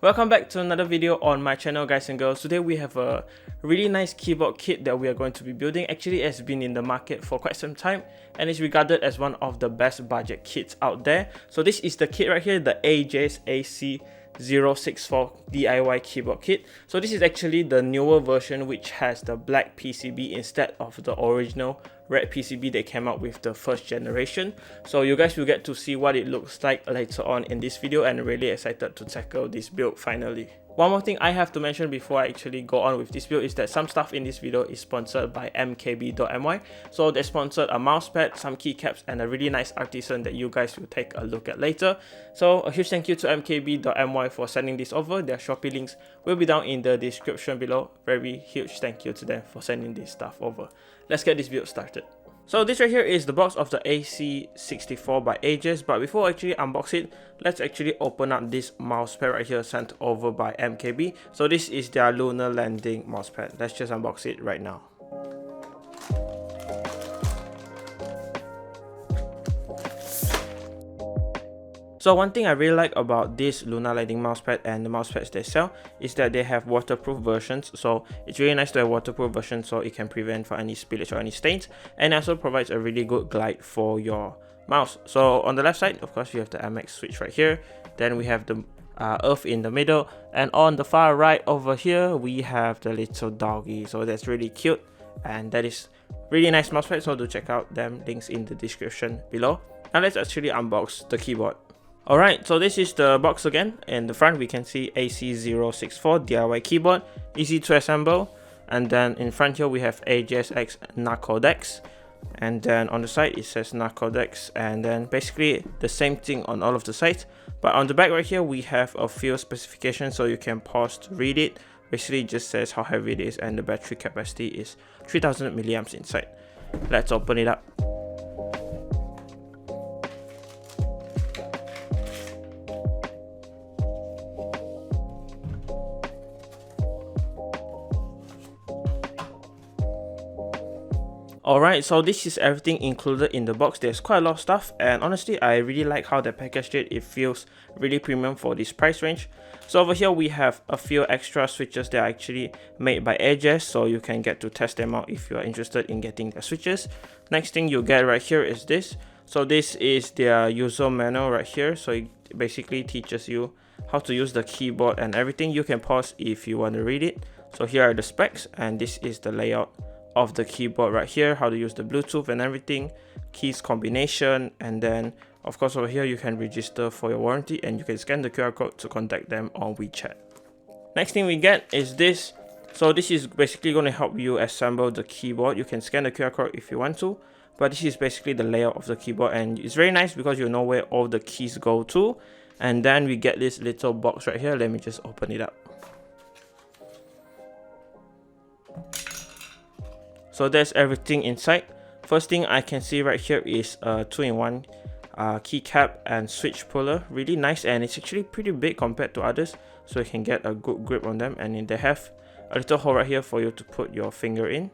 Welcome back to another video on my channel, guys and girls. Today we have a really nice keyboard kit that we are going to be building. Actually, it's been in the market for quite some time and is regarded as one of the best budget kits out there. So this is the kit right here, the Ajazz AC064 DIY keyboard kit. So this is actually the newer version which has the black PCB instead of the original red PCB they came out with the first generation. So you guys will get to see what it looks like later on in this video, and really excited to tackle this build finally. One more thing I have to mention before I actually go on with this build is that some stuff in this video is sponsored by mkb.my. So they sponsored a mousepad, some keycaps, and a really nice artisan that you guys will take a look at later. So a huge thank you to mkb.my for sending this over. Their Shopee links will be down in the description below. Very huge thank you to them for sending this stuff over. Let's get this build started. So this right here is the box of the AC64 by Ajazz, but before I actually unbox it, let's actually open up this mousepad right here sent over by MKB. So this is their Lunar landing mousepad. Let's just unbox it right now. So one thing I really like about this Lunar landing mousepad and the mousepads they sell is that they have waterproof versions. So it's really nice to have waterproof version so it can prevent for any spillage or any stains, and also provides a really good glide for your mouse. So on the left side, of course, you have the MX switch right here. Then we have the earth in the middle, and on the far right over here we have the little doggy. So that's really cute, and that is really nice mousepad. So do check out them, links in the description below. Now let's actually unbox the keyboard. Alright, so this is the box again. In the front we can see AC064 DIY keyboard, easy to assemble. And then in front here we have Ajazz X Narcodex, and then on the side it says Narcodex, and then basically the same thing on all of the sides. But on the back right here we have a few specifications, so you can pause to read it. Basically it just says how heavy it is, and the battery capacity is 3000 milliamps inside. Let's open it up. Alright, so this is everything included in the box. There's quite a lot of stuff, and honestly I really like how they packaged it. It feels really premium for this price range. So over here we have a few extra switches that are actually made by Ajazz, so you can get to test them out if you are interested in getting the switches. Next thing you get right here is this. So this is their user manual right here. So it basically teaches you how to use the keyboard and everything. You can pause if you want to read it. So here are the specs, and this is the layout of the keyboard right here, how to use the Bluetooth and everything, keys combination, and then of course over here you can register for your warranty, and you can scan the QR code to contact them on WeChat. Next thing we get is this. So this is basically going to help you assemble the keyboard. You can scan the QR code if you want to, but this is basically the layout of the keyboard, and it's very nice because you know where all the keys go to. And then we get this little box right here. Let me just open it up. So there's everything inside. First thing I can see right here is a 2-in-1 keycap and switch puller. Really nice, and it's actually pretty big compared to others, so you can get a good grip on them. And they have a little hole right here for you to put your finger in.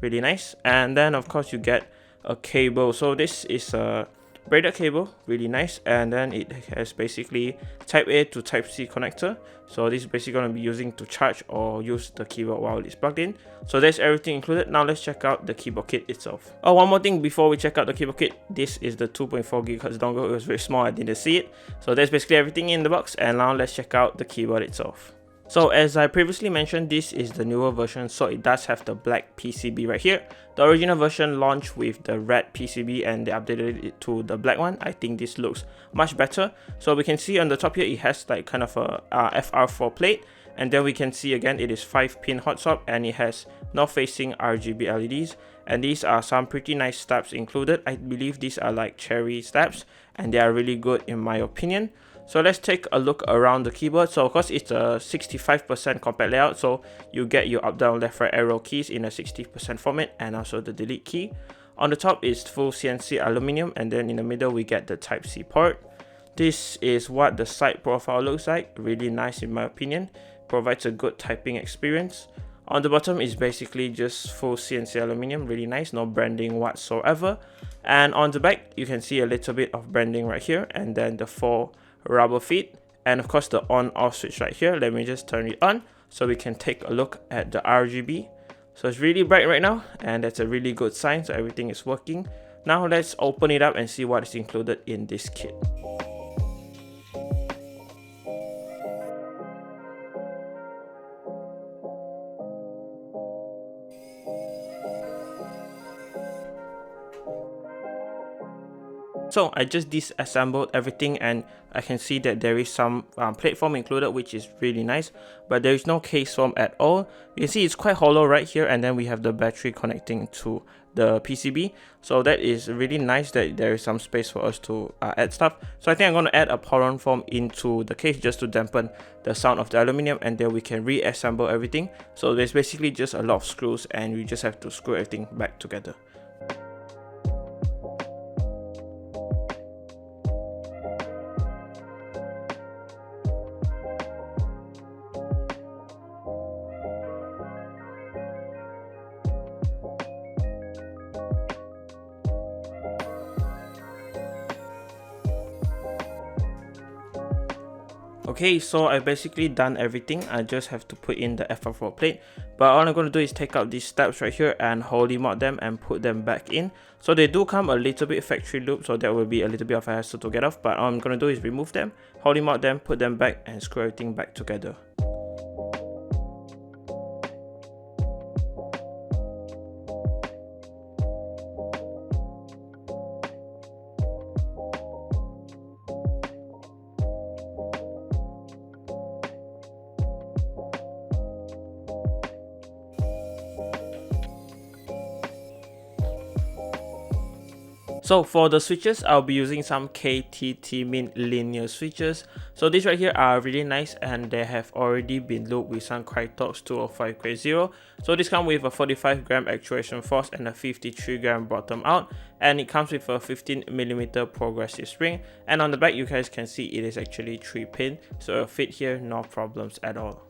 Really nice. And then of course you get a cable. So this is a braided cable, really nice, and then it has basically type A to type C connector. So this is basically going to be using to charge or use the keyboard while it's plugged in. So that's everything included. Now let's check out the keyboard kit itself. Oh, one more thing before we check out the keyboard kit. This is the 2.4 GHz dongle. It was very small, I didn't see it. So that's basically everything in the box, and now let's check out the keyboard itself. So as I previously mentioned, this is the newer version, so it does have the black PCB right here. The original version launched with the red PCB, and they updated it to the black one. I think this looks much better. So we can see on the top here it has like kind of a FR4 plate, and then we can see again it is 5-pin hot swap, and it has north facing RGB LEDs, and these are some pretty nice stabs included. I believe these are like cherry stabs, and they are really good in my opinion. So let's take a look around the keyboard. So of course it's a 65% compact layout, so you get your up, down, left, right arrow keys in a 60% format, and also the delete key. On the top is full CNC aluminum, and then in the middle we get the type C port. This is what the side profile looks like. Really nice in my opinion. Provides a good typing experience. On the bottom is basically just full CNC aluminum, really nice, no branding whatsoever. And on the back you can see a little bit of branding right here, and then the 4 rubber feet, and of course the on off switch right here. Let me just turn it on so we can take a look at the RGB. So it's really bright right now, and that's a really good sign, so everything is working. Now let's open it up and see what is included in this kit. So I just disassembled everything, and I can see that there is some plate foam included, which is really nice, but there is no case foam at all. You can see it's quite hollow right here, and then we have the battery connecting to the PCB. So that is really nice that there is some space for us to add stuff. So I think I'm going to add a Poron foam into the case just to dampen the sound of the aluminum, and then we can reassemble everything. So there's basically just a lot of screws, and we just have to screw everything back together. Okay, so I basically done everything. I just have to put in the FR4 plate, but all I'm going to do is take out these steps right here and Holee mod them and put them back in. So they do come a little bit factory loop, so that will be a little bit of a hassle to get off, but all I'm going to do is remove them, Holee mod them, put them back, and screw everything back together. So for the switches, I'll be using some KTT Mint linear switches. So these right here are really nice, and they have already been looped with some Krytox 205K0. So this comes with a 45g actuation force and a 53g bottom out, and it comes with a 15mm progressive spring. And on the back, you guys can see it is actually 3-pin, so it'll fit here, no problems at all.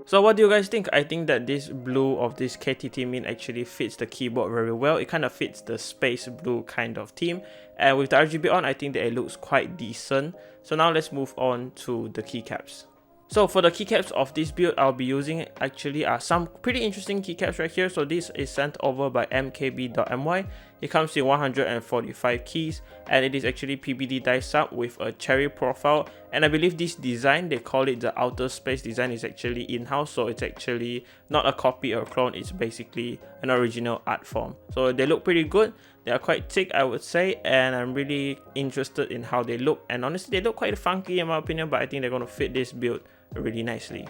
So what do you guys think? I think that this blue of this KTT Mint actually fits the keyboard very well. It kind of fits the space blue kind of theme, and with the RGB on, I think that it looks quite decent. So now let's move on to the keycaps. So for the keycaps of this build, I'll be using actually some pretty interesting keycaps right here. So this is sent over by mkb.my. It comes in 145 keys, and it is actually PBD dice up with a cherry profile. And I believe this design, they call it the outer space design, is actually in-house. So it's actually not a copy or a clone, it's basically an original art form. So they look pretty good. They are quite thick, I would say, and I'm really interested in how they look. And honestly, they look quite funky in my opinion, but I think they're going to fit this build really nicely.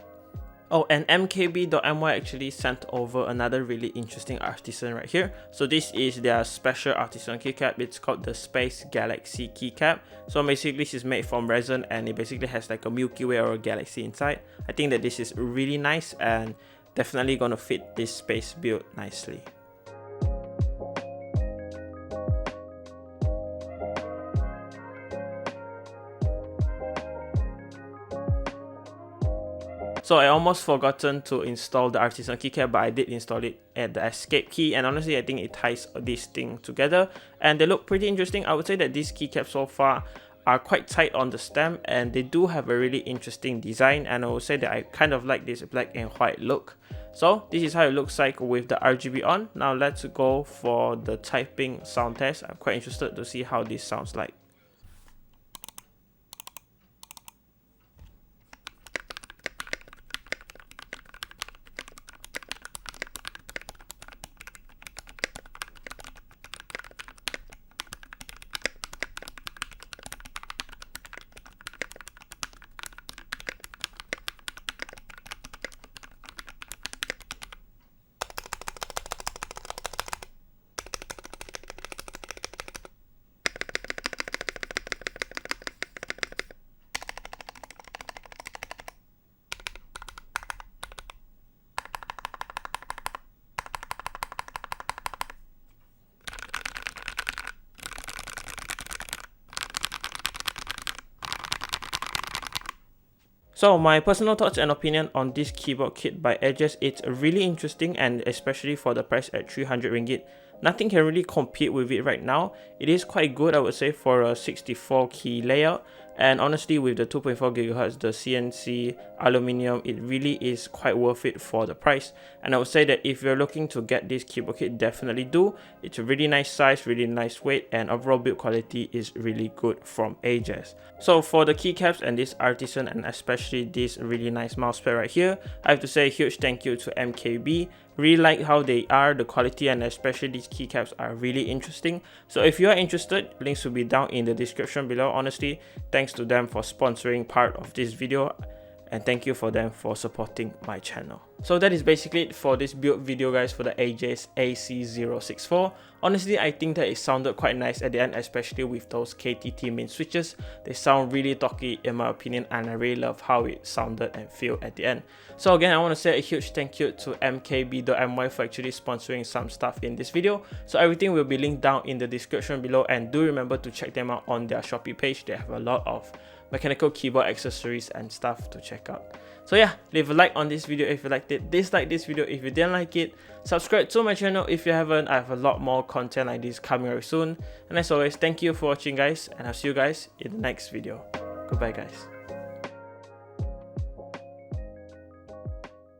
Oh, and mkb.my actually sent over another really interesting artisan right here. So this is their special artisan keycap. It's called the Space Galaxy keycap. So basically this is made from resin, and it basically has like a Milky Way or a galaxy inside. I think that this is really nice and definitely gonna fit this space build nicely. So I almost forgotten to install the artisan keycap, but I did install it at the escape key, and honestly I think it ties this thing together and they look pretty interesting. I would say that these keycaps so far are quite tight on the stem, and they do have a really interesting design, and I would say that I kind of like this black and white look. So this is how it looks like with the RGB on. Now let's go for the typing sound test. I'm quite interested to see how this sounds like. So my personal thoughts and opinion on this keyboard kit by Ajazz, it's really interesting, and especially for the price at 300 ringgit. Nothing can really compete with it right now. It is quite good, I would say, for a 64 key layout. And honestly, with the 2.4 GHz, the CNC aluminium, it really is quite worth it for the price. And I would say that if you're looking to get this keyboard kit, definitely do. It's a really nice size, really nice weight, and overall build quality is really good from Ajazz. So for the keycaps and this Artisan, and especially this really nice mousepad right here, I have to say a huge thank you to MKB. Really like how they are, the quality, and especially these keycaps are really interesting. So if you are interested, links will be down in the description below. Honestly, thanks to them for sponsoring part of this video, and thank you for them for supporting my channel. So that is basically it for this build video, guys, for the Ajazz AC064. Honestly, I think that it sounded quite nice at the end, especially with those KTT Mint Switches. They sound really talky in my opinion, and I really love how it sounded and feel at the end. So again, I want to say a huge thank you to mkb.my for actually sponsoring some stuff in this video. So everything will be linked down in the description below, and do remember to check them out on their Shopee page. They have a lot of mechanical keyboard accessories and stuff to check out. So yeah, leave a like on this video if you liked it, dislike this video if you didn't like it, subscribe to my channel if you haven't. I have a lot more content like this coming very soon. And as always, thank you for watching, guys, and I'll see you guys in the next video. Goodbye, guys.